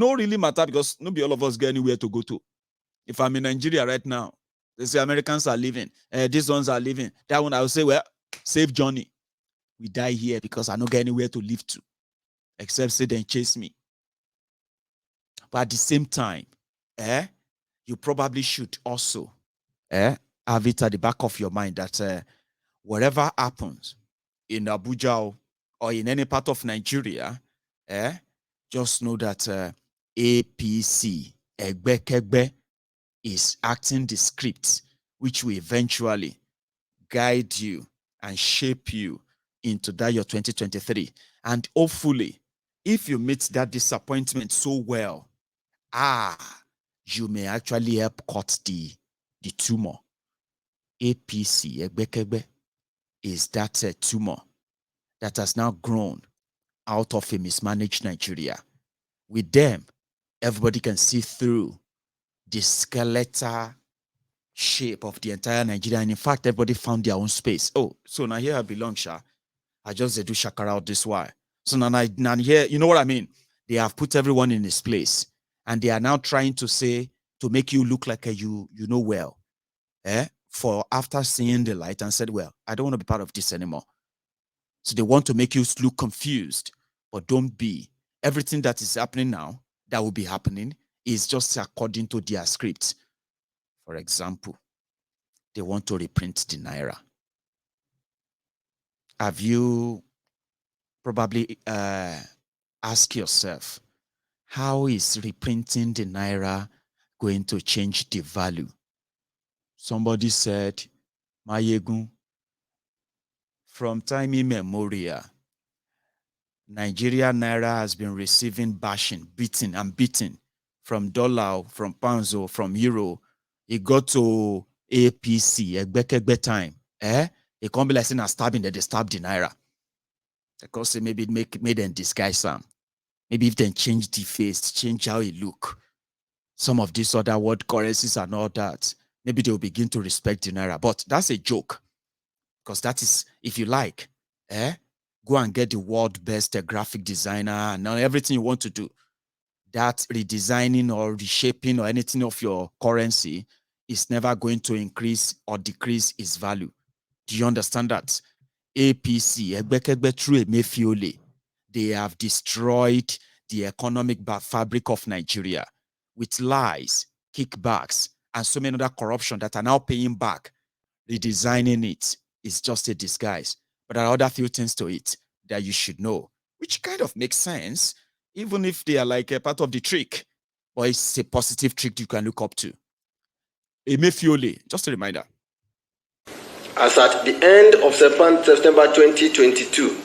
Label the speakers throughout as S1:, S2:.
S1: no really matter because nobody all of us get anywhere to go to. If I'm in Nigeria right now, they say Americans are leaving, these ones are leaving. That one I will say, well, save Johnny. We die here because I don't get anywhere to live to, except say then chase me. But at the same time, you probably should also have it at the back of your mind that whatever happens in Abuja or in any part of Nigeria, just know that APC, Egbe, is acting the script which will eventually guide you and shape you into that year 2023. And hopefully, if you meet that disappointment so well, you may actually help cut the tumor. APC, Egbe, is that tumor that has now grown out of a mismanaged Nigeria. With them, everybody can see through the skeletal shape of the entire Nigeria. And in fact, everybody found their own space. Oh, so now here I belong, Sha. I just do shakara out this way. So now here, you know what I mean? They have put everyone in his place. And they are now trying to say, to make you look like you know well. For after seeing the light and said, well, I don't want to be part of this anymore. So they want to make you look confused, but don't be. Everything that is happening now, that will be happening, is just according to their script. For example, they want to reprint the Naira. Have you probably asked yourself, how is reprinting the Naira going to change the value? Somebody said, Mayegun, from time immemorial, Nigeria Naira has been receiving bashing, beating from dollar, from pounds, or from euro. It got to APC, Egbe time. It can't be like saying a stabbing that they stabbed the Naira. Because maybe it made them disguise some. Maybe if they change the face, change how it look. Some of these other world currencies and all that, maybe they will begin to respect the Naira. But that's a joke. Because that is, if you like, go and get the world best graphic designer and everything you want to do. That redesigning or reshaping or anything of your currency is never going to increase or decrease its value. Do you understand that? APC, Egbe through Emefiele, they have destroyed the economic fabric of Nigeria with lies, kickbacks, and so many other corruption that are now paying back. Redesigning it is just a disguise. But there are other few things to it that you should know, which kind of makes sense, even if they are like a part of the trick. But it's a positive trick you can look up to. Emefiele, just a reminder.
S2: As at the end of September 2022,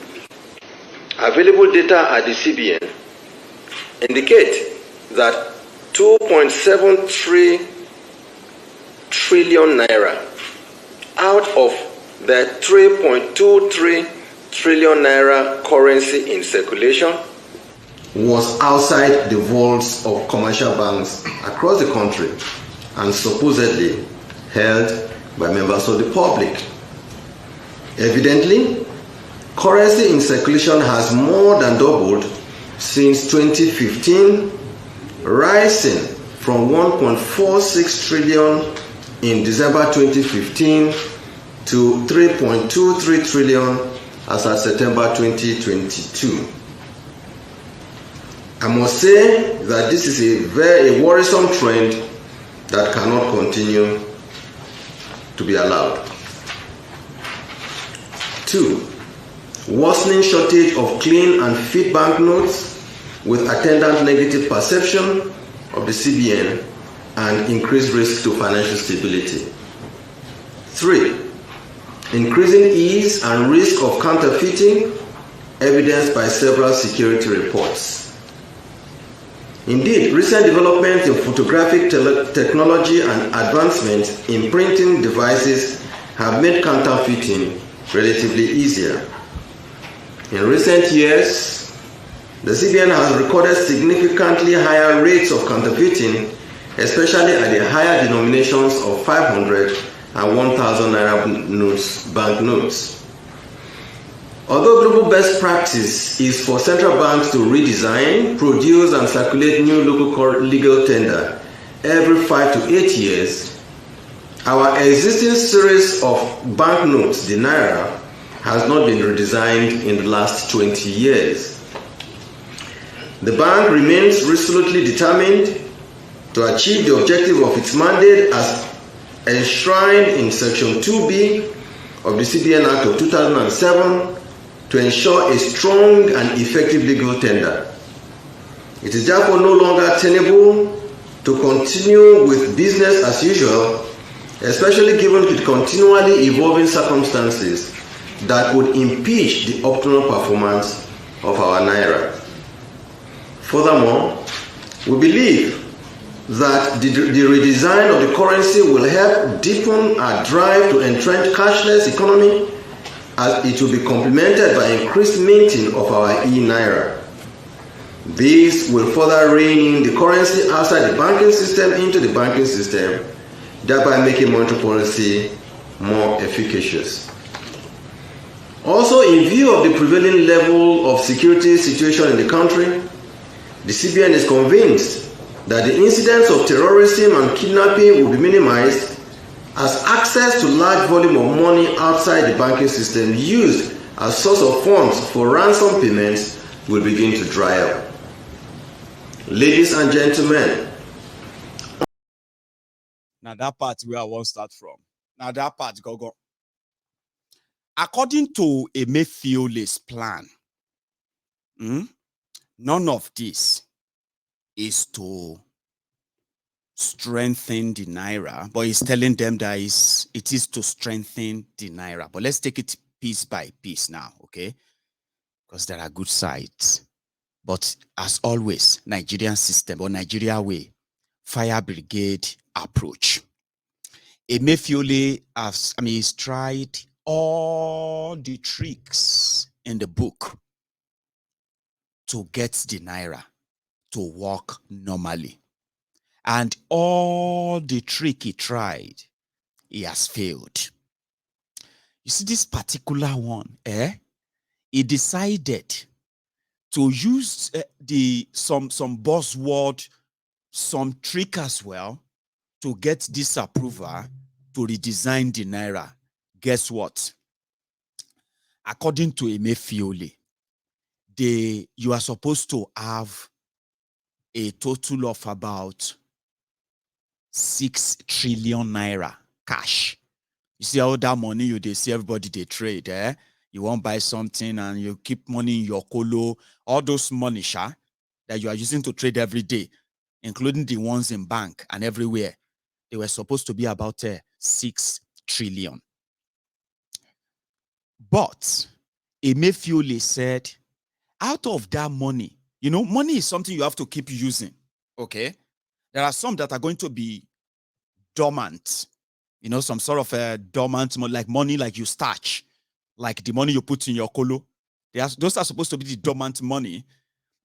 S2: available data at the CBN indicate that 2.73 trillion naira out of the 3.23 trillion naira currency in circulation was outside the vaults of commercial banks across the country and supposedly held by members of the public. Evidently, currency in circulation has more than doubled since 2015, rising from 1.46 trillion in December 2015 to 3.23 trillion as of September 2022. I must say that this is a very worrisome trend that cannot continue to be allowed. 2. Worsening shortage of clean and fit banknotes with attendant negative perception of the CBN and increased risk to financial stability. 3. Increasing ease and risk of counterfeiting, evidenced by several security reports. Indeed, recent developments in photographic technology and advancements in printing devices have made counterfeiting relatively easier. In recent years, the CBN has recorded significantly higher rates of counterfeiting, especially at the higher denominations of 500 and 1,000 naira banknotes. Although global best practice is for central banks to redesign, produce, and circulate new local legal tender every 5 to 8 years, our existing series of banknotes, the Naira, has not been redesigned in the last 20 years. The bank remains resolutely determined to achieve the objective of its mandate as enshrined in Section 2B of the CBN Act of 2007 to ensure a strong and effective legal tender. It is therefore no longer tenable to continue with business as usual, especially given the continually evolving circumstances that would impeach the optimal performance of our Naira. Furthermore, we believe that the redesign of the currency will help deepen our drive to entrench cashless economy, as it will be complemented by increased minting of our e-Naira. This will further rein in the currency outside the banking system into the banking system, thereby making monetary policy more efficacious. Also, in view of the prevailing level of security situation in the country, the CBN is convinced that the incidence of terrorism and kidnapping will be minimized, as access to large volume of money outside the banking system used as source of funds for ransom payments will begin to dry up. Ladies and gentlemen.
S1: Now that part where I want to start from. Now that part, go. According to Emefiele's plan, none of this is to strengthen the Naira, but he's telling them that it is to strengthen the Naira. But let's take it piece by piece now, okay? Because there are good sides. But as always, Nigerian system or Nigeria way, fire brigade approach. Emefiele he's tried all the tricks in the book to get the Naira to work normally. And all the trick he tried, he has failed. You see, this particular one, he decided to use some buzzword, some trick as well, to get this approval to redesign the Naira. Guess what? According to Emefiele, you are supposed to have a total of about 6 trillion Naira cash. You see all that money they see everybody they trade, You won't buy something and you keep money in your colo, all those money that you are using to trade every day, including the ones in bank and everywhere. They were supposed to be about 6 trillion. But Emefiele said, out of that money, money is something you have to keep using, okay? There are some that are going to be dormant, some sort of dormant, like money like you starch, like the money you put in your colo. Those are supposed to be the dormant money,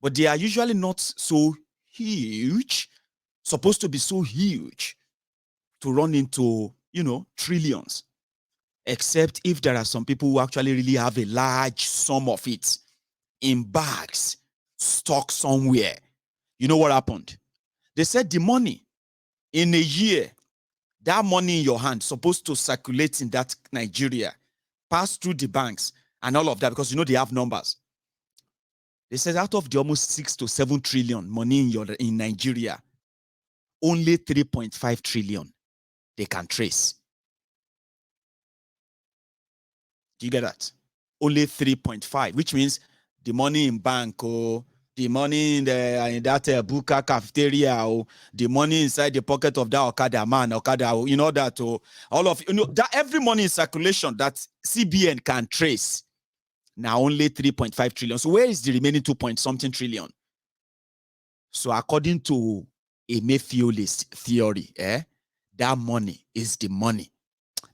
S1: but they are usually not so huge, supposed to be so huge to run into, trillions, except if there are some people who actually really have a large sum of it in bags, stock somewhere. You know what happened? They said the money in a year, that money in your hand supposed to circulate in that Nigeria, pass through the banks and all of that, because they have numbers. They said out of the almost 6 to 7 trillion money in Nigeria, only 3.5 trillion they can trace. Do you get that? Only 3.5, which means the money in bank, the money in that buka cafeteria, the money inside the pocket of that Okada man, that, all of that every money in circulation that CBN can trace. Now only 3.5 trillion. So where is the remaining 2-point-something trillion? So according to Emefiele's theory, that money is the money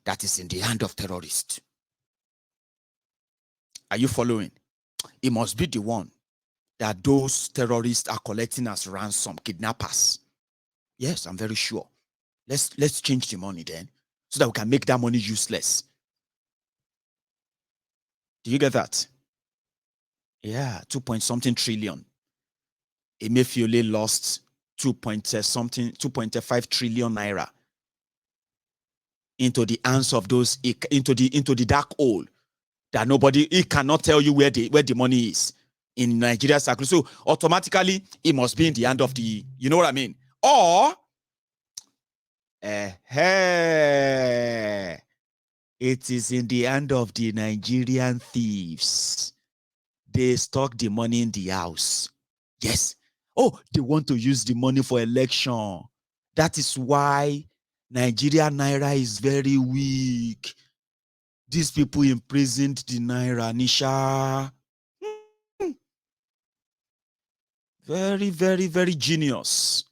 S1: that is in the hand of terrorists. Are you following? It must be the one that those terrorists are collecting as ransom, kidnappers. Yes, I'm very sure. Let's change the money then, so that we can make that money useless. Do you get that? Yeah, 2 point something trillion. Emefiele lost 2.5 trillion naira into the hands of those, into the dark hole that he cannot tell you where the money is in Nigeria's circle. So automatically it must be in the hand of the, you know what I mean? Or it is in the hand of the Nigerian thieves. They stock the money in the house. Yes. Oh, they want to use the money for election. That is why Nigeria Naira is very weak. These people imprisoned the Naira, Nisha. Very, very, very genius.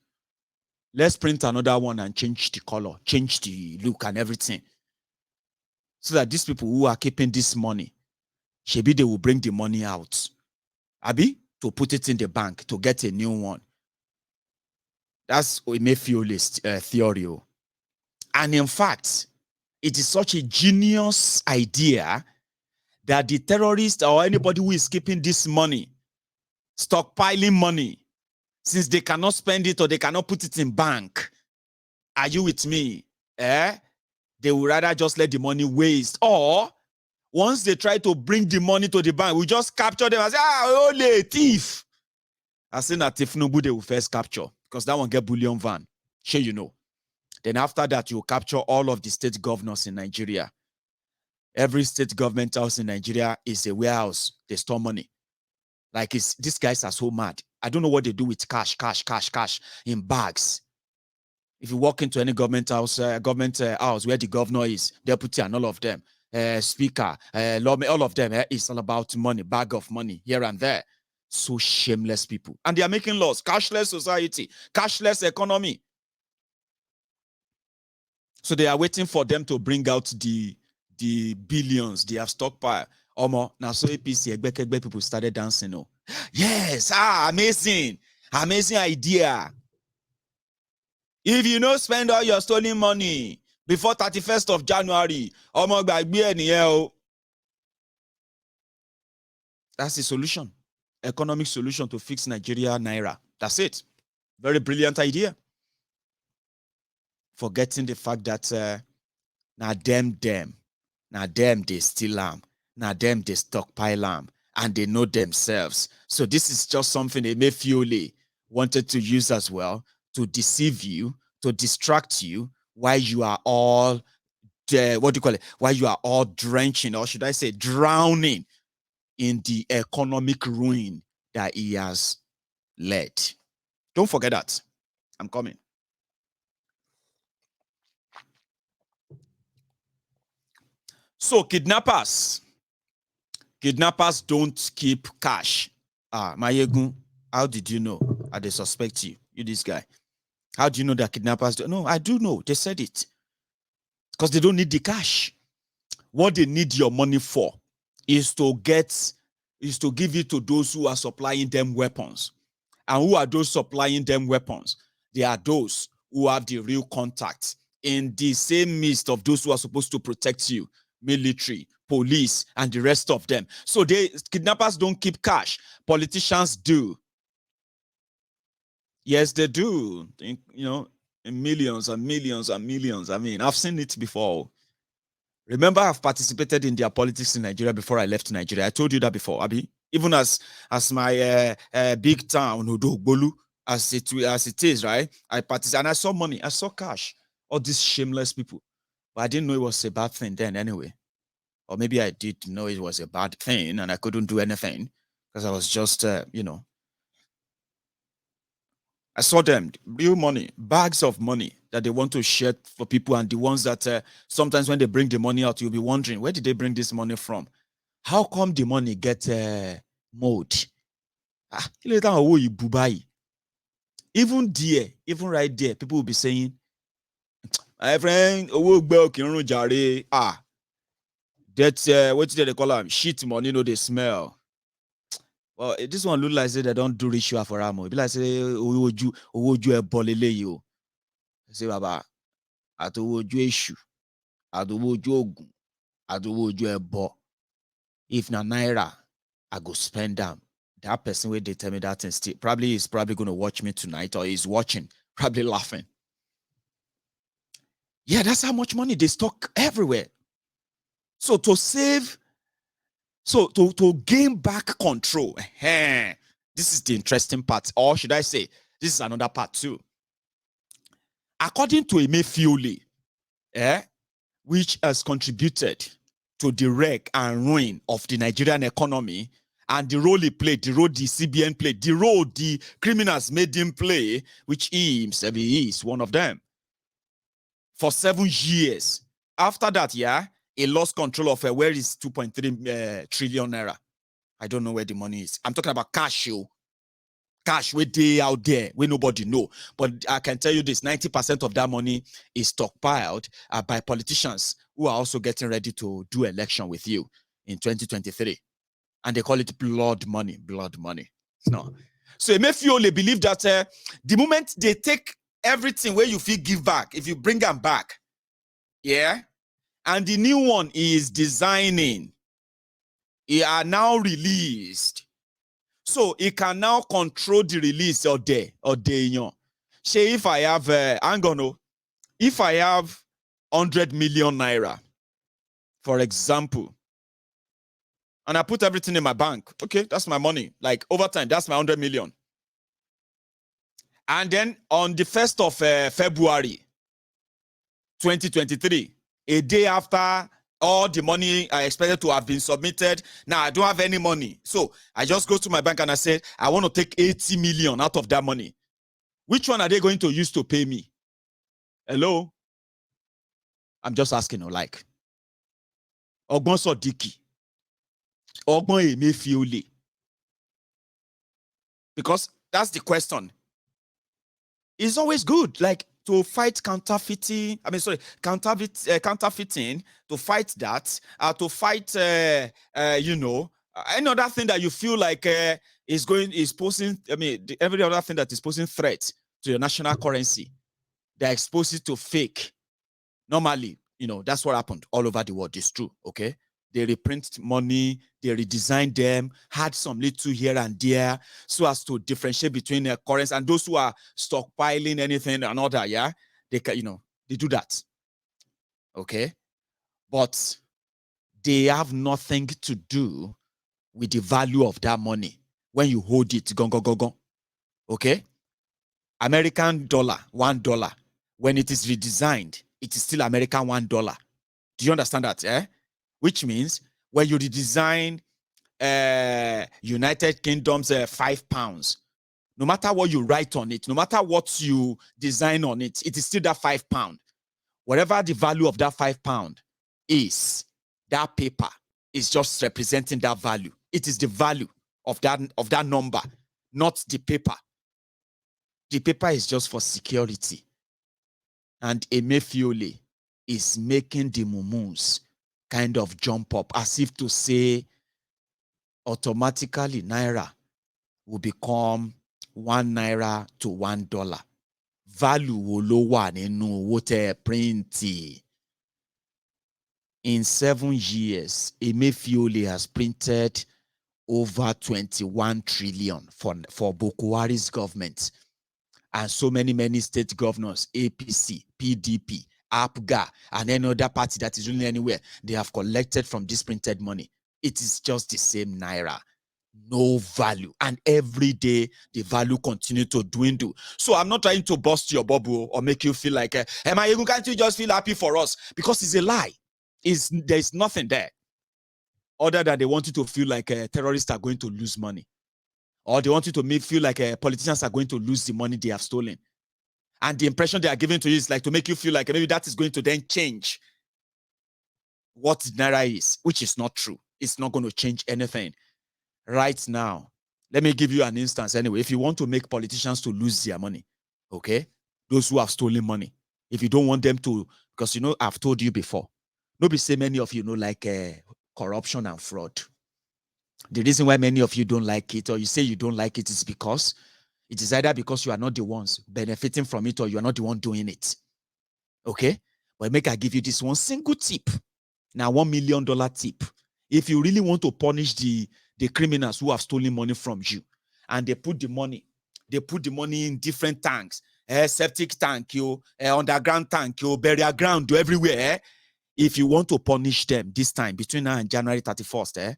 S1: Let's print another one and change the color, change the look and everything. So that these people who are keeping this money, maybe they will bring the money out. Abi, to put it in the bank, to get a new one. That's Emefiele's theory. And in fact, it is such a genius idea that the terrorist or anybody who is keeping this money, stockpiling money, since they cannot spend it or they cannot put it in bank, are you with me? They would rather just let the money waste. Or once they try to bring the money to the bank, we just capture them and say, only thief. I say that Tinubu they will first capture because that one get bullion van. Sure, you know. Then after that, you capture all of the state governors in Nigeria. Every state government house in Nigeria is a warehouse. They store money. Like these guys are so mad. I don't know what they do with cash in bags. If you walk into any government house where the governor is, deputy and all of them, speaker, all of them, it's all about money, bag of money here and there. So shameless people. And they are making laws. Cashless society, cashless economy. So they are waiting for them to bring out the billions they have stockpiled. Now so APC people started dancing. Oh, yes, amazing idea. If you don't spend all your stolen money before 31st of January, that's the solution. Economic solution to fix Nigeria Naira. That's it. Very brilliant idea. Forgetting the fact that now them they steal am, now them they stockpile am, and they know themselves. So this is just something Emefiele wanted to use as well to deceive you, to distract you, while you are all while you are all drenching, or should I say drowning in the economic ruin that he has led. Don't forget that. I'm coming. So kidnappers don't keep cash. Mayegun, how did you know? They suspect you this guy. How do you know that kidnappers don't? No, I do know. They said it. Because they don't need the cash. What they need your money for is to give it to those who are supplying them weapons. And who are those supplying them weapons? They are those who have the real contact in the same midst of those who are supposed to protect you, military, police, and the rest of them. So kidnappers don't keep cash. Politicians do. Yes, they do. In millions and millions and millions. I mean, I've seen it before. Remember, I've participated in their politics in Nigeria before I left Nigeria. I told you that before, Abi. Even as my big town, Udogbolu, as it is, right? I participated and I saw money, I saw cash. All these shameless people. But I didn't know it was a bad thing then anyway. Or maybe I did know it was a bad thing and I couldn't do anything because I was just, I saw them, real money, bags of money that they want to share for people, and the ones that sometimes when they bring the money out, you'll be wondering, where did they bring this money from? How come the money get mold? Even there, even right there, people will be saying, my friend, that's what did they call them? Shit money, they smell. Well, this one look like say they don't do ritual for amo. It be like say owoju ebo leleyi o. Say baba, atowoju eshu, atowoju ogun, atowoju ebo. If na naira, I go spend them. That person where they tell me that and still probably is probably going to watch me tonight or is watching, probably laughing. Yeah, that's how much money they stock everywhere. So to save, so to gain back control, this is the interesting part. Or should I say, this is another part too. According to Emefiele, which has contributed to the wreck and ruin of the Nigerian economy, and the role he played, the role the CBN played, the role the criminals made him play, which he himself is one of them, for 7 years. After that, he lost control of where is 2.3 trillion naira. I don't know where the money is. I'm talking about cash, cash where they out there, where nobody know. But I can tell you this, 90% of that money is stockpiled by politicians who are also getting ready to do election with you in 2023. And they call it blood money. No. So Emefiele believe that the moment they take everything where you feel give back, if you bring them back, and the new one is designing, it are now released. So it can now control the release of day, say if I have, if I have 100 million naira, for example, and I put everything in my bank, okay, that's my money. Like over time, that's my 100 million. And then on the 1st of February, 2023, a day after all the money I expected to have been submitted, now I don't have any money. So I just go to my bank and I say, I want to take 80 million out of that money. Which one are they going to use to pay me? Hello? I'm just asking, like. Ogbon Sodiki. Ogbon Emefiele. Because that's the question. It's always good, like, to fight counterfeiting. Counterfeiting. To fight that, to fight, any other thing that you feel like is posing. Every other thing that is posing threat to your national currency, they're exposed to fake. Normally, that's what happened all over the world. It's true, okay? They reprint money, they redesign them, had some little here and there, so as to differentiate between the currency and those who are stockpiling anything and all that. They can, they do that. Okay, but they have nothing to do with the value of that money when you hold it. Okay, American dollar, $1. When it is redesigned, it is still American $1. Do you understand that? Which means when you redesign United Kingdom's £5, no matter what you write on it, no matter what you design on it, it is still that £5. Whatever the value of that £5 is, that paper is just representing that value. It is the value of that number, not the paper. The paper is just for security. And Emefiele is making the mumus kind of jump up as if to say automatically Naira will become 1 naira to $1. Value will lower nínú owó tẹ́ print. In 7 years, Emefiele has printed over 21 trillion for Buhari's government. And so many state governors, APC, PDP, APGA, and any other party that is ruling anywhere, they have collected from this printed money. It is just the same Naira. No value. And every day, the value continues to dwindle. So I'm not trying to bust your bubble or make you feel like, can't you just feel happy for us? Because it's a lie. There's nothing there. Other than they want you to feel like terrorists are going to lose money. Or they want you to feel like politicians are going to lose the money they have stolen. And the impression they are giving to you is like to make you feel like maybe that is going to then change what Naira is, which is not true. It's not going to change anything. Right now, let me give you an instance anyway. If you want to make politicians to lose their money, okay, those who have stolen money, if you don't want them to, because I've told you before, nobody say many of you like corruption and fraud. The reason why many of you don't like it, or you say you don't like it, is because it is either because you are not the ones benefiting from it, or you are not the one doing it. Okay? But make I give you this one single tip. Now, $1 million tip. If you really want to punish the the criminals who have stolen money from you, and they put the money in different tanks, septic tank, underground tank, burial ground, everywhere. If you want to punish them this time between now and January 31st,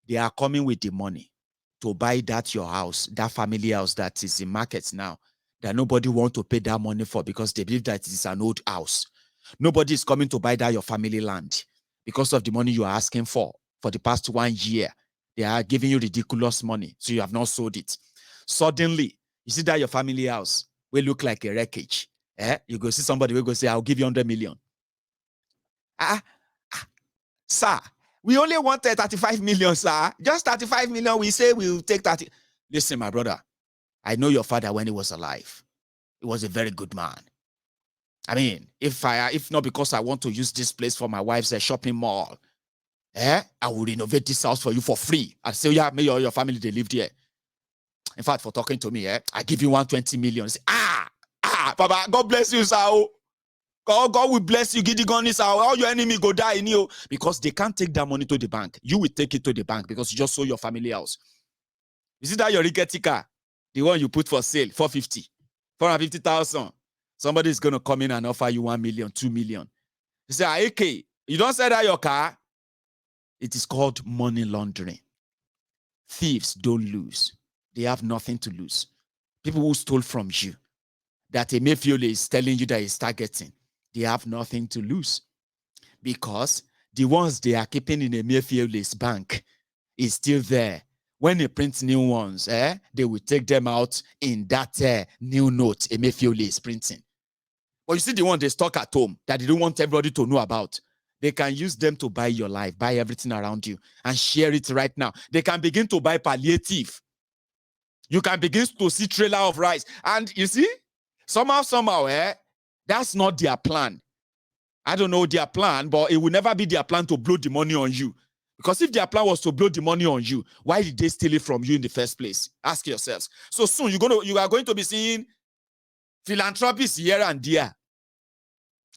S1: they are coming with the money to buy that your house, that family house that is in markets now, that nobody want to pay that money for because they believe that it is an old house. Nobody is coming to buy that your family land because of the money you are asking for the past 1 year. They are giving you ridiculous money, so you have not sold it. Suddenly, you see that your family house will look like a wreckage. You go see somebody will go say, I'll give you 100 million. Sir, we only want 35 million, sir. Just 35 million. We say we'll take 30. Listen, my brother, I know your father when he was alive. He was a very good man. I mean, if not because I want to use this place for my wife's shopping mall, I will renovate this house for you for free. I'll say, yeah, may your family, they live there. In fact, for talking to me, I give you 120 million. Say, Papa, God bless you, sir. God will bless you. All your enemy go die in you because they can't take that money to the bank. You will take it to the bank because you just sold your family house. You see that your rickety car, the one you put for sale, 450,000. Somebody is going to come in and offer you 1 million, 2 million. You say, AK, you don't sell that your car. It is called money laundering. Thieves don't lose. They have nothing to lose. People who stole from you, that Emefiele is telling you that he's targeting, they have nothing to lose because the ones they are keeping in Emefiele's bank is still there. When they print new ones, they will take them out in that new note Emefiele is printing. But you see the one they stock at home that they don't want everybody to know about. They can use them to buy your life, buy everything around you, and share it right now. They can begin to buy palliative. You can begin to see trailer of rice. And you see, somehow, that's not their plan. I don't know their plan, but it will never be their plan to blow the money on you. Because if their plan was to blow the money on you, why did they steal it from you in the first place? Ask yourselves. So soon you are going to be seeing philanthropists here and there.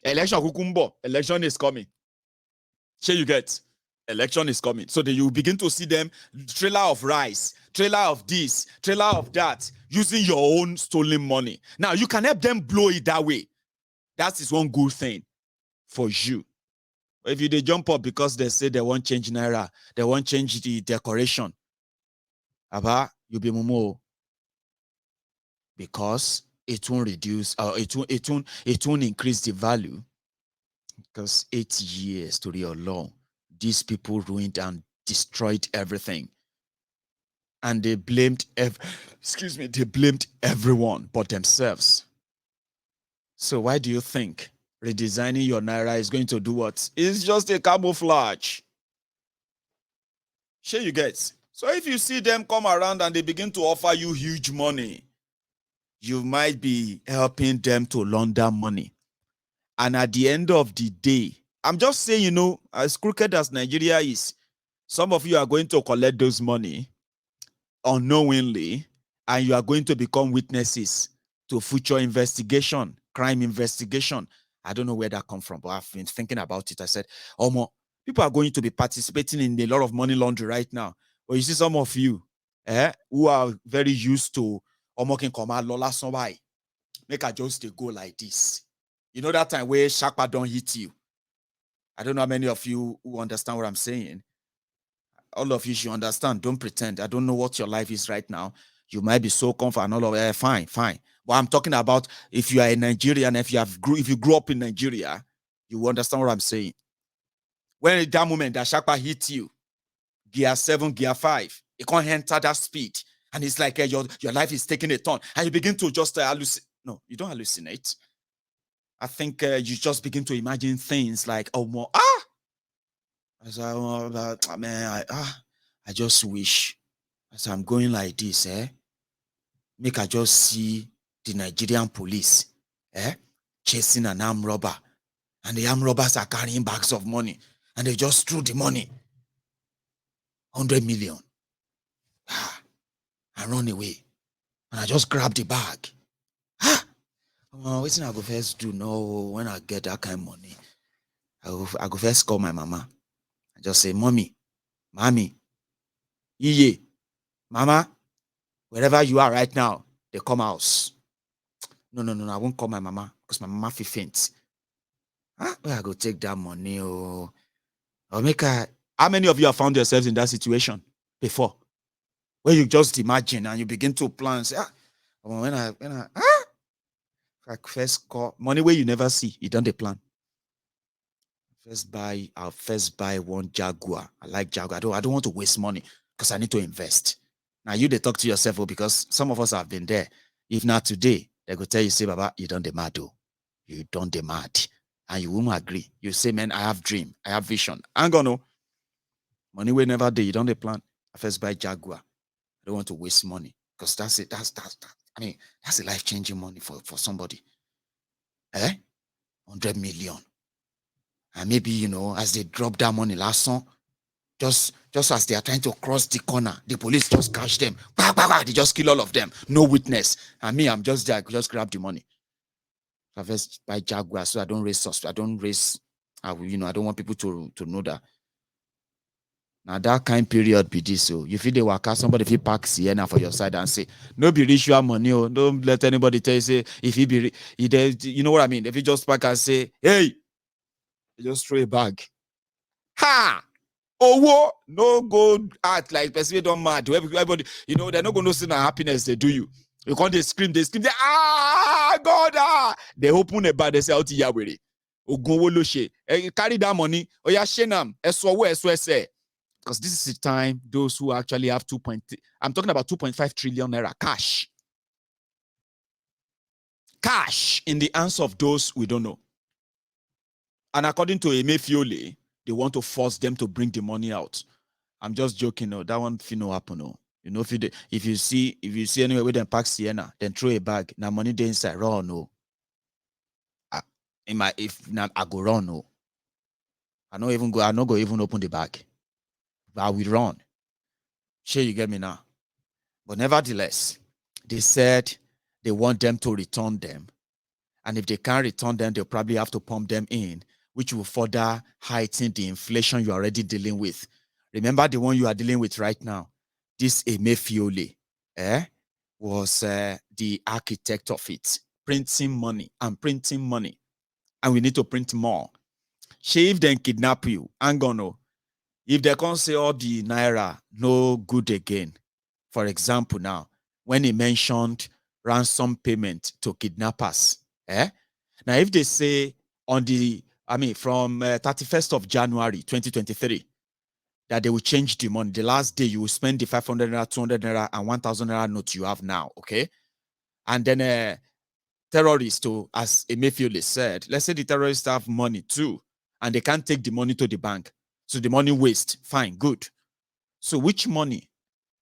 S1: Election kukumbo. Election is coming. Sure, you get. Election is coming. So that you begin to see them, trailer of rice, trailer of this, trailer of that, using your own stolen money. Now, you can help them blow it that way. That is one good thing for you. If they jump up because they say they won't change Naira, they won't change the decoration, you'll be mumo. Because it won't reduce, it won't increase the value. Because 8 years to your law, these people ruined and destroyed everything. And they blamed everyone but themselves. So why do you think redesigning your Naira is going to do what? It's just a camouflage. Sure you get. So if you see them come around and they begin to offer you huge money, you might be helping them to launder money. And at the end of the day, I'm just saying, as crooked as Nigeria is, some of you are going to collect those money unknowingly, and you are going to become witnesses to future investigation, crime investigation. I don't know where that comes from, but I've been thinking about it. I said, people are going to be participating in a lot of money laundering right now. But you see some of you who are very used to make a just go like this. You know that time where Shakpa don't hit you. I don't know how many of you who understand what I'm saying. All of you should understand. Don't pretend. I don't know what your life is right now. You might be so comfortable and all of fine. But I'm talking about if you are a Nigerian, if you grew up in Nigeria, you will understand what I'm saying. When at that moment that Shakpa hit you, gear 7, gear 5, you can't enter that speed. And it's like your life is taking a turn. And you begin to just hallucinate. No, you don't hallucinate. I think you just begin to imagine things like, as I just wish as I'm going like this, make I just see the Nigerian police, chasing an armed robber, and the armed robbers are carrying bags of money, and they just threw the money, 100 million, and run away, and I just grab the bag. What's I go first do? No, when I get that kind of money, I go first call my mama. I just say, Mommy, Iye, mama, wherever you are right now, they come house. No, I won't call my mama because my mama feel faint. Where I go take that money? Oh, I'll make her. How many of you have found yourselves in that situation before? Where you just imagine and you begin to plan. Say, when I first call money where you never see, you don't plan. I'll first buy one Jaguar. I like Jaguar. I don't want to waste money because I need to invest. Now you they talk to yourself because some of us have been there. If not today, they go tell you, say, Baba, you don't demand. You don't demand. And you won't agree. You say, man, I have dream, I have vision. I'm gonna money we never do. You don't plan. I first buy Jaguar. I don't want to waste money because that's it. That's I mean, that's a life-changing money for somebody. 100 million. And maybe, as they drop that money last song, just as they are trying to cross the corner, the police just catch them. They just kill all of them. No witness. And me, I'm just there. I could just grab the money. I first buy Jaguar so I don't raise suspect. I don't want people to know that. Now that kind period be this. So you feel they work out, somebody if you pack Sienna for your side and say, no be ritual money. Don't let anybody tell you, say, if he be, you know what I mean? If you just pack and say, hey, just throw a bag. Ha! Oh, no go act like person don't mad. Everybody, they're not going to see the happiness they do you. You can't they scream, God, They open a bag, they say, out here with it. Carry that money, or ya shenam, because this is the time those who actually have I'm talking about 2.5 trillion naira cash. Cash in the hands of those we don't know. And according to Emefiele, they want to force them to bring the money out. I'm just joking. No, that one no happen. No, if you see anywhere where they pack Sienna, then throw a bag. Now money they inside run. No, I go run. No, I not go even open the bag. But I will run. Sure, you get me now. But nevertheless, they said they want them to return them, and if they can't return them, they'll probably have to pump them in, which will further heighten the inflation you're already dealing with. Remember the one you are dealing with right now. This Emefiele was the architect of it, printing money, and we need to print more. If they kidnap you, I'm gonna. If they can't say all the naira no good again, for example, now when he mentioned ransom payment to kidnappers, now if they say from 31st of January 2023 that they will change the money, the last day you will spend the 500 naira, 200 naira, and 1,000 naira note you have now, okay? And then terrorists, as Emefiele said, let's say the terrorists have money too, and they can't take the money to the bank, so the money waste. Fine, good. So which money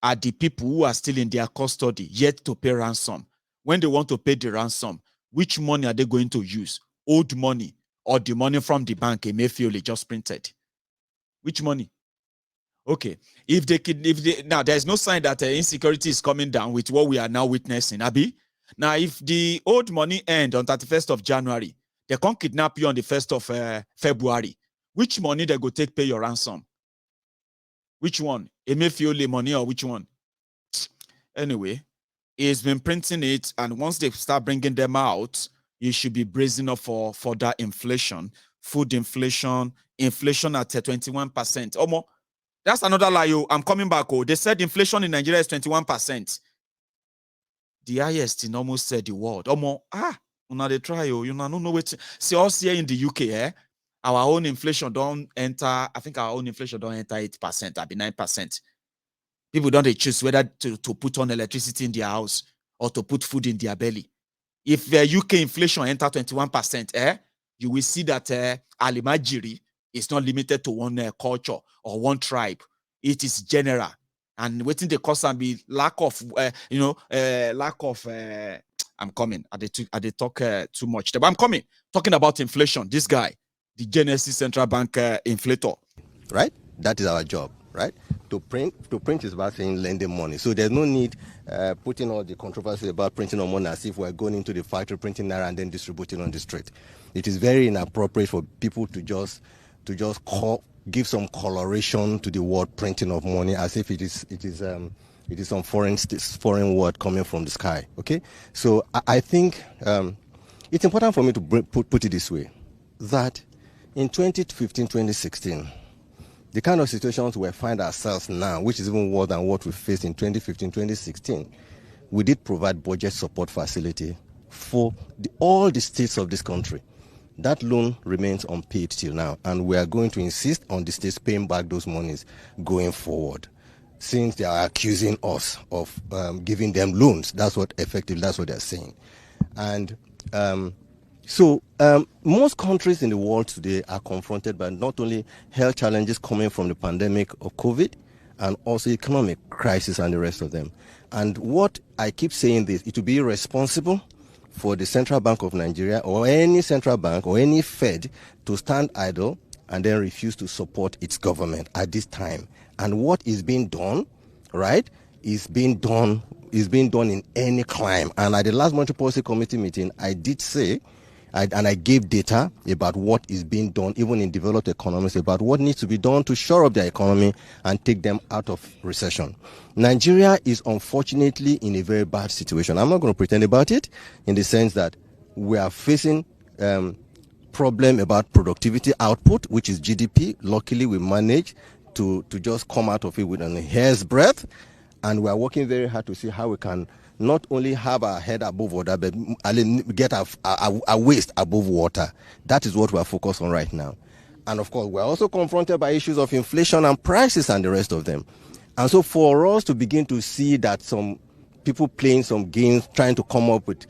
S1: are the people who are still in their custody yet to pay ransom? When they want to pay the ransom, which money are they going to use? Old money or the money from the bank Emefiele just printed? Which money? Okay, now there's no sign that insecurity is coming down with what we are now witnessing, Abi. Now, if the old money end on 31st of January, they can't kidnap you on the 1st of February. Which money they go take pay your ransom? Which one? Emefiele money or which one? Anyway, he's been printing it, and once they start bringing them out, you should be bracing up for further inflation, food inflation at 21%. Or more. That's another lie. I'm coming back. They said inflation in Nigeria is 21%. The highest in almost said the world. Now they try. You know what? See, us here in the UK, our own inflation don't enter. I think our own inflation don't enter 8%. I'll be 9%. People don't choose whether to put on electricity in their house or to put food in their belly. If UK inflation enter 21%, you will see that Alimajiri is not limited to one culture or one tribe. It is general. And waiting the cause and be lack of. I'm coming. I did talk too much. But I'm coming. Talking about inflation. This guy, the Genesis Central Bank inflator.
S2: Right? That is our job, right? To print is about saying lending money. So there's no need putting all the controversy about printing on money as if we're going into the factory printing naira and then distributing on the street. It is very inappropriate for people to just
S3: give some coloration to the word printing of money as if it is some foreign word coming from the sky. Okay, so I think it's important for me to put it this way, that in 2015, 2016, the kind of situations we find ourselves now, which is even worse than what we faced in 2015, 2016, we did provide budget support facility for all the states of this country. That loan remains unpaid till now, and we are going to insist on the states paying back those monies going forward, since they are accusing us of giving them loans. That's what they're saying. And so most countries in the world today are confronted by not only health challenges coming from the pandemic of COVID, and also economic crisis and the rest of them. And what I keep saying this, it would be irresponsible for the Central Bank of Nigeria or any central bank or any Fed to stand idle and then refuse to support its government at this time. And what is being done, right, is being done in any climb. And at the last Monetary Policy Committee meeting, I did say, and I gave data about what is being done, even in developed economies, about what needs to be done to shore up their economy and take them out of recession. Nigeria is unfortunately in a very bad situation. I'm not going to pretend about it, in the sense that we are facing problem about productivity output, which is GDP. Luckily, we managed to just come out of it with a hair's breadth, and we are working very hard to see how we can not only have our head above water, but get our waist above water. That is what we are focused on right now. And of course, we're also confronted by issues of inflation and prices and the rest of them. And so for us to begin to see that some people playing some games, trying to come up with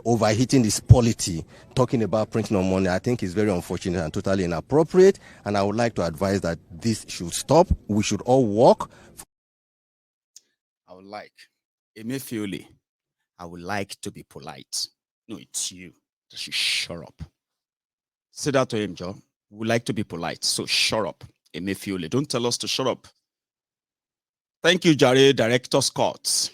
S3: overheating this polity, talking about printing of money, I think is very unfortunate and totally inappropriate. And I would like to advise that this should stop. We should all work.
S1: I would like, Emefiele, I would like to be polite. No, it's you that should shut up. Say that to him, Joe. We would like to be polite, so shut up, Emefiele. Don't tell us to shut up. Thank you, Jare, Director Scott.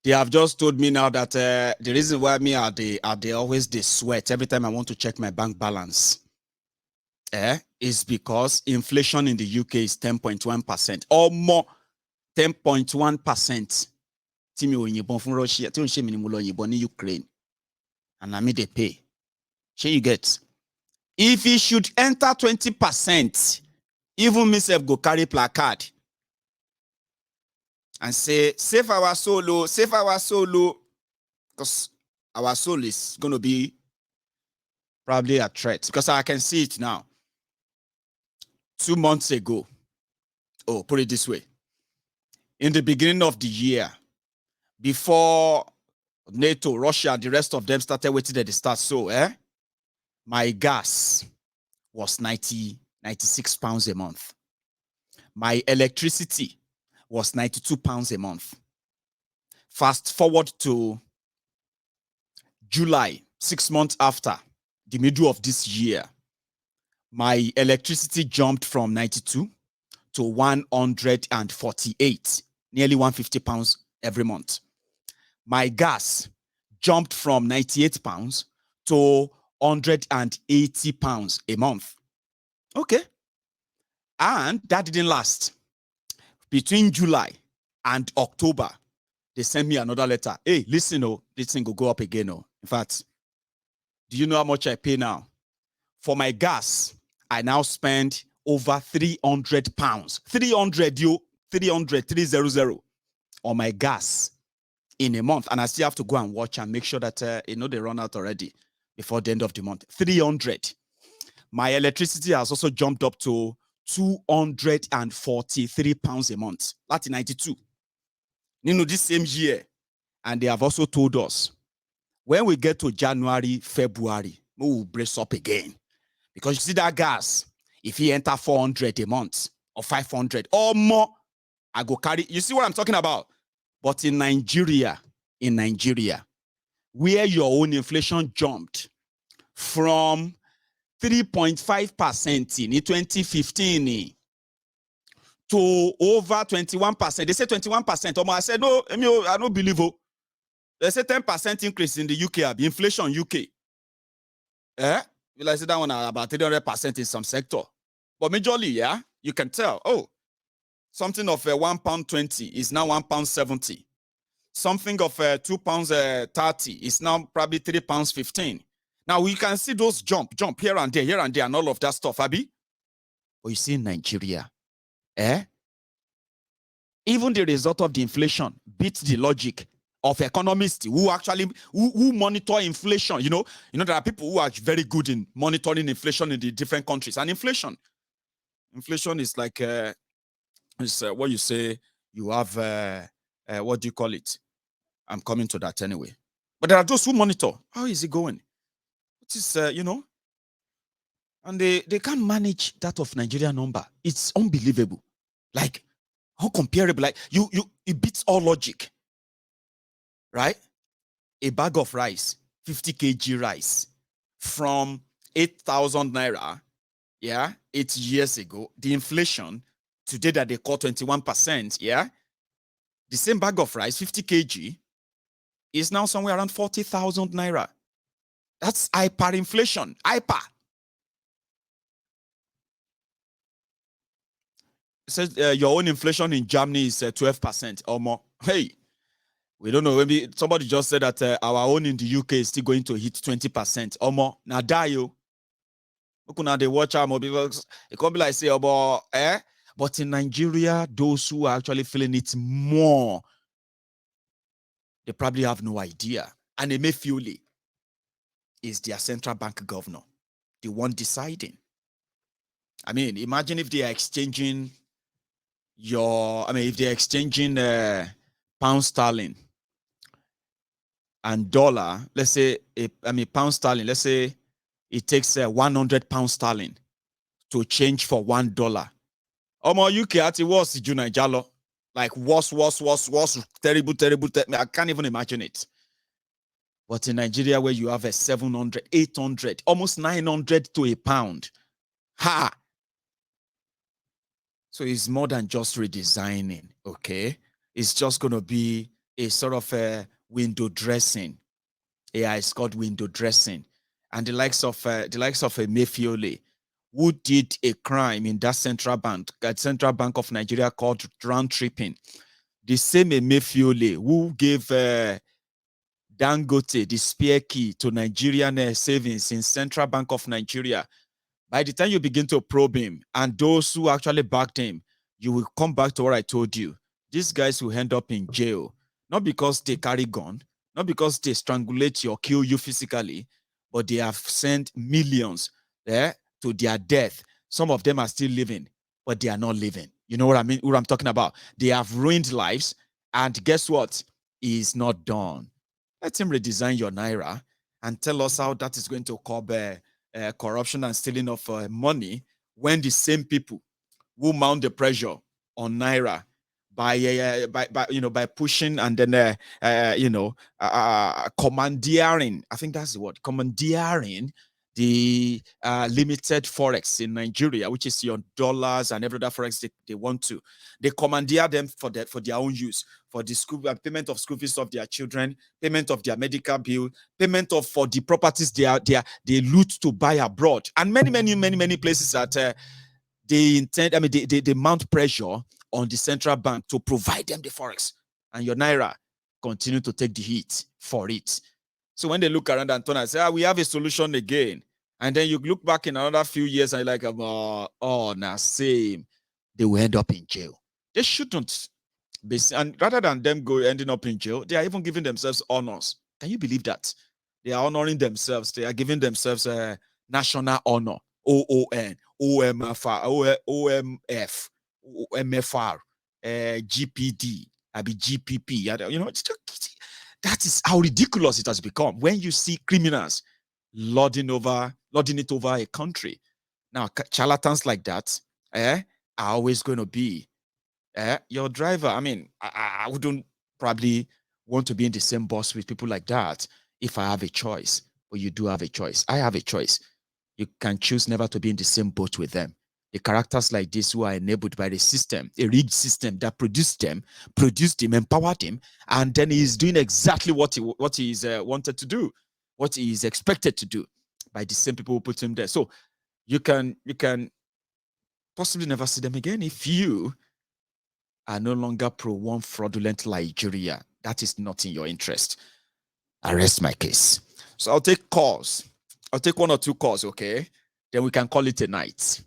S1: They have just told me now that the reason why me are they always they sweat every time I want to check my bank balance is because inflation in the UK is 10.1% or more. 10.1%. Timi oyinbon from Russia. Ti o se minimum oyinbon in Ukraine. And I made they pay. Shey you get. If it should enter 20%, even myself go carry placard and say, save our soul, save our soul, because our soul is going to be probably a threat. Because I can see it now. 2 months ago, put it this way. In the beginning of the year, before NATO, Russia, the rest of them started waiting at the start. So, my gas was 96 pounds a month. My electricity was 92 pounds a month. Fast forward to July, 6 months after the middle of this year, my electricity jumped from 92 to 148, nearly 150 pounds every month. My gas jumped from 98 pounds to 180 pounds a month. Okay. And that didn't last. Between July and October, they sent me another letter. Hey, listen, this thing will go up again. In fact, do you know how much I pay now? For my gas, I now spend over 300 pounds. 300 on my gas in a month. And I still have to go and watch and make sure that, they run out already before the end of the month. 300. My electricity has also jumped up to 243 pounds a month. That's 92. This same year. And they have also told us, when we get to January, February, we will brace up again. Because you see that gas, if you enter 400 a month or 500 or more, I go carry. You see what I'm talking about? But in Nigeria, where your own inflation jumped from 3.5% in 2015 to over 21%. They say 21%. I said, no, I don't believe it. They say 10% increase in the UK, inflation UK. You like say that one about 300% in some sector. But majorly, yeah, you can tell, oh, something of £1.20 is now £1.70. Something of £2.30 is now probably £3.15. Now we can see those jump here and there, and all of that stuff, Abby. But you see in Nigeria, even the result of the inflation beats the logic of economists who actually who monitor inflation. You know, there are people who are very good in monitoring inflation in the different countries. And inflation is like what you say. You have what do you call it? I'm coming to that anyway. But there are those who monitor. How is it going? It is and they can't manage that of Nigeria number. It's unbelievable. Like uncomparable. Like it beats all logic. Right? A bag of rice, 50 kg rice, from 8,000 naira, 8 years ago, the inflation today that they call 21%, the same bag of rice, 50 kg, is now somewhere around 40,000 naira. That's hyperinflation. Hyper. It says your own inflation in Germany is 12% or more. Hey, we don't know. Maybe somebody just said that our own in the UK is still going to hit 20% or more. Now, die. Now they watch our mobiles. It can't be like say about but in Nigeria, those who are actually feeling it more, they probably have no idea. And Emefiele is their central bank governor, the one deciding. I mean, imagine if they are exchanging if they're exchanging pound sterling and dollar, let's say, pound sterling, let's say it takes 100 pound sterling to change for $1. UK at it was Jalo. Like worse, terrible. I can't even imagine it. But in Nigeria, where you have a 700, 800, almost 900 to a pound. Ha! So it's more than just redesigning, okay? It's just going to be a sort of a window dressing. It's called window dressing. And the likes of Emefiele, who did a crime in that central bank of Nigeria called round tripping. The same Emefiele who gave Dangote the spare key to Nigerian savings in Central Bank of Nigeria. By the time you begin to probe him and those who actually backed him, you will come back to what I told you. These guys will end up in jail, not because they carry gun, not because they strangulate you or kill you physically, but they have sent millions to their death. Some of them are still living, but they are not living. You know what I mean? What I'm talking about? They have ruined lives, and guess what? Is not done. Let him redesign your naira and tell us how that is going to curb corruption and stealing of money when the same people will mount the pressure on naira by pushing and then commandeering. I think that's the word, commandeering the limited forex in Nigeria, which is your dollars and every other forex they want to. They commandeer them for their own use, for the school payment of school fees of their children, payment of their medical bill, payment of for the properties they loot to buy abroad, and many places that they intend. I mean, they mount pressure on the central bank to provide them the forex, and your naira continue to take the heat for it. So when they look around and turn and say, we have a solution again. And then you look back in another few years and you're like, same. They will end up in jail. They shouldn't be. And rather than them ending up in jail, they are even giving themselves honors. Can you believe that? They are honoring themselves. They are giving themselves a national honor. OON, OMFR, OMF, MFR, GPD, GPP. You know, that is how ridiculous it has become when you see criminals lording it over a country. Now, charlatans like that are always going to be your driver. I mean, I wouldn't probably want to be in the same bus with people like that if I have a choice. But you do have a choice. I have a choice. You can choose never to be in the same boat with them. The characters like this who are enabled by the system, a rigged system that produced him, empowered him, and then he's doing exactly what he is wanted to do, what he is expected to do by the same people who put him there. So you can possibly never see them again if you are no longer pro one fraudulent Nigeria. That is not in your interest. I rest my case. So I'll take calls. I'll take 1 or 2 calls, okay? Then we can call it a night.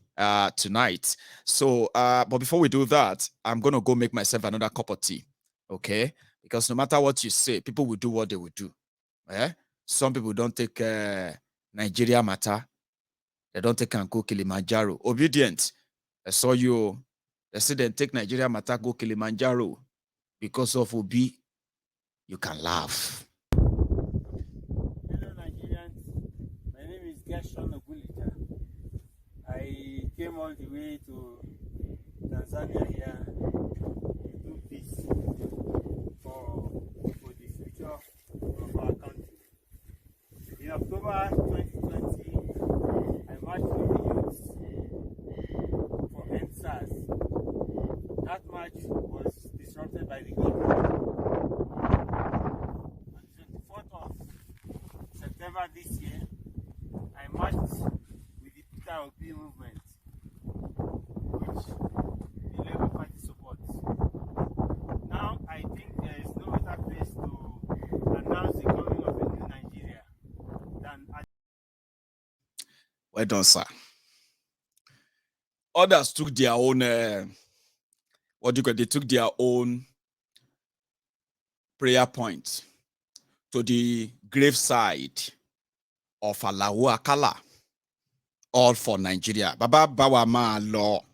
S1: Tonight. So, but before we do that, I'm gonna go make myself another cup of tea, okay? Because no matter what you say, people will do what they will do. Some people don't take Nigeria matter. They don't take and go Kilimanjaro. Obedient. I saw you. They say they take Nigeria matter, go Kilimanjaro. Because of Obi, you can laugh.
S4: Hello Nigerians, my name is Gershon Ogulita. I came all the way to Tanzania here to do this for the future of our country. In October 2020, I marched with the youths for N500. That march was disrupted by the government. On the 24th of September this year, I marched with the Peter Obi movement, which the Labour Party supports. Now I think there is no better place to announce the coming of a new Nigeria than
S1: Well done, sir. Others took their own, they took their own prayer point to the graveside of Alao Akala, all for Nigeria. Baba Bawa Ma Lo.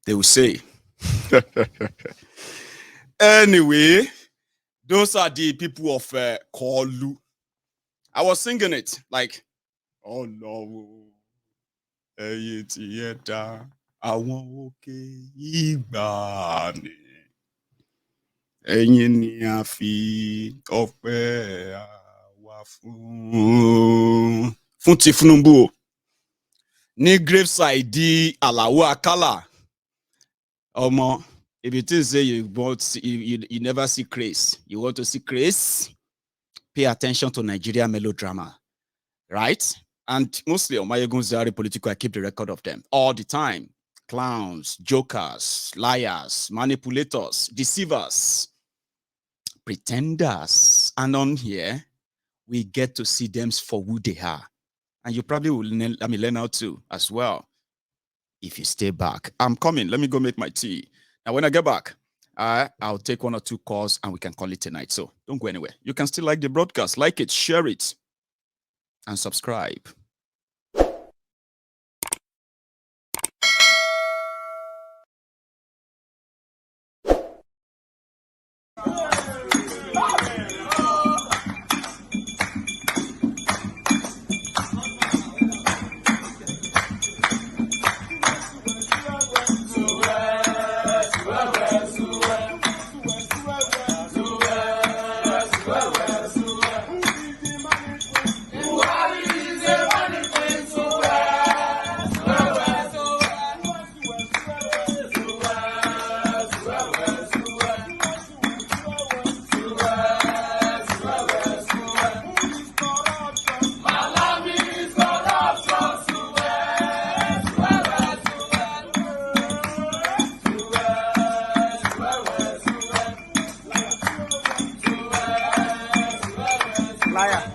S1: They will say. Anyway, those are the people of Kolu. I was singing it like, oh no, theater, I want Igbani. Ẹ̀yin ni a fi ọpẹ́ àwa fún ti Tinubu ní graveside di Alao Akala. Omo, if you think say you never see Grace, you want to see Grace, pay attention to Nigeria melodrama, right? And mostly Omayegun's very political. I keep the record of them all the time. Clowns, jokers, liars, manipulators, deceivers, pretenders. And on here, we get to see them for who they are. And you probably will learn how to as well if you stay back. I'm coming. Let me go make my tea. Now, when I get back, I'll take 1 or 2 calls and we can call it tonight. So don't go anywhere. You can still like the broadcast, like it, share it, and subscribe.
S5: Buhari is a Liar.